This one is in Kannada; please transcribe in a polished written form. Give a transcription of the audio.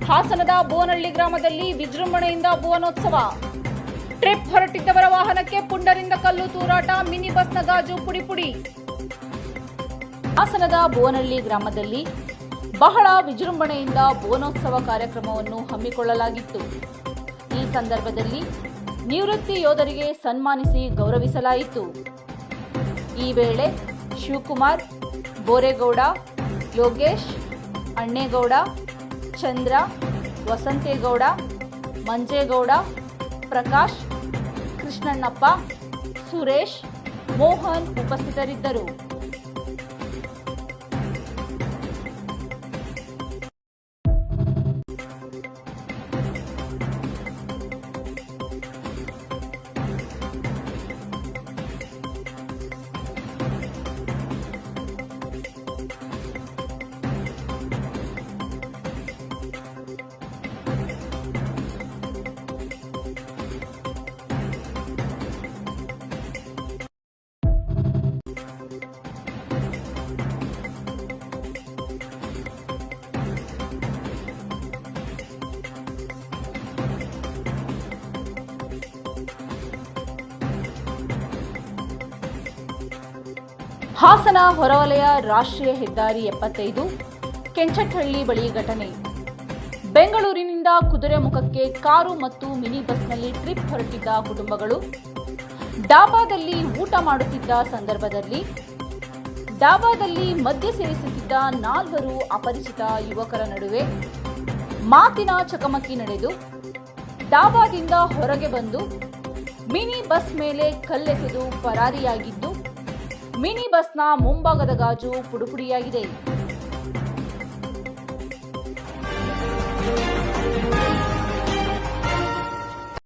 ಹಾಸನದ ಬೋನಹಳ್ಳಿ ಗ್ರಾಮದಲ್ಲಿ ವಿಜೃಂಭಣೆಯಿಂದ ಭುವನೋತ್ಸವ. ಟ್ರಿಪ್ ಹೊರಟಿದ್ದವರ ವಾಹನಕ್ಕೆ ಪುಂಡರಿಂದ ಕಲ್ಲು ತೂರಾಟ, ಮಿನಿ ಬಸ್ನ ಗಾಜು ಪುಡಿ. ಹಾಸನದ ಬೋನಹಳ್ಳಿ ಗ್ರಾಮದಲ್ಲಿ ಬಹಳ ವಿಜೃಂಭಣೆಯಿಂದ ಭುವನೋತ್ಸವ ಕಾರ್ಯಕ್ರಮವನ್ನು ಹಮ್ಮಿಕೊಳ್ಳಲಾಗಿತ್ತು. ಈ ಸಂದರ್ಭದಲ್ಲಿ ನಿವೃತ್ತಿ ಯೋಧರಿಗೆ ಸನ್ಮಾನಿಸಿ ಗೌರವಿಸಲಾಯಿತು. ಈ ವೇಳೆ ಶಿವಕುಮಾರ್, ಬೋರೇಗೌಡ, ಯೋಗೇಶ್, ಅಣ್ಣೇಗೌಡ, ಚಂದ್ರ, ವಸಂತೇಗೌಡ, ಮಂಜೇಗೌಡ, ಪ್ರಕಾಶ್, ಕೃಷ್ಣಣ್ಣಪ್ಪ, ಸುರೇಶ್, ಮೋಹನ್ ಉಪಸ್ಥಿತರಿದ್ದರು. ಹಾಸನ ಹೊರವಲಯ ರಾಷ್ಟ್ರೀಯ ಹೆದ್ದಾರಿ 75 ಕೆಂಚಟ್ಟಹಳ್ಳಿ ಬಳಿ ಘಟನೆ. ಬೆಂಗಳೂರಿನಿಂದ ಕುದುರೆಮುಖಕ್ಕೆ ಕಾರು ಮತ್ತು ಮಿನಿ ಬಸ್ನಲ್ಲಿ ಟ್ರಿಪ್ ಹೊರಟಿದ್ದ ಕುಟುಂಬಗಳು ಡಾಬಾದಲ್ಲಿ ಊಟ ಮಾಡುತ್ತಿದ್ದ ಸಂದರ್ಭದಲ್ಲಿ ಡಾಬಾದಲ್ಲಿ ಮದ್ಯ ಸೇವಿಸುತ್ತಿದ್ದ 4 ಅಪರಿಚಿತ ಯುವಕರ ನಡುವೆ ಮಾತಿನ ಚಕಮಕಿ ನಡೆದು ಡಾಬಾದಿಂದ ಹೊರಗೆ ಬಂದು ಮಿನಿ ಬಸ್ ಮೇಲೆ ಕಲ್ಲೆಸೆದು ಪರಾರಿಯಾಗಿದ್ದು ಮಿನಿ ಬಸ್ನ ಮುಂಭಾಗದ ಗಾಜು ಪುಡಿಯಾಗಿದೆ.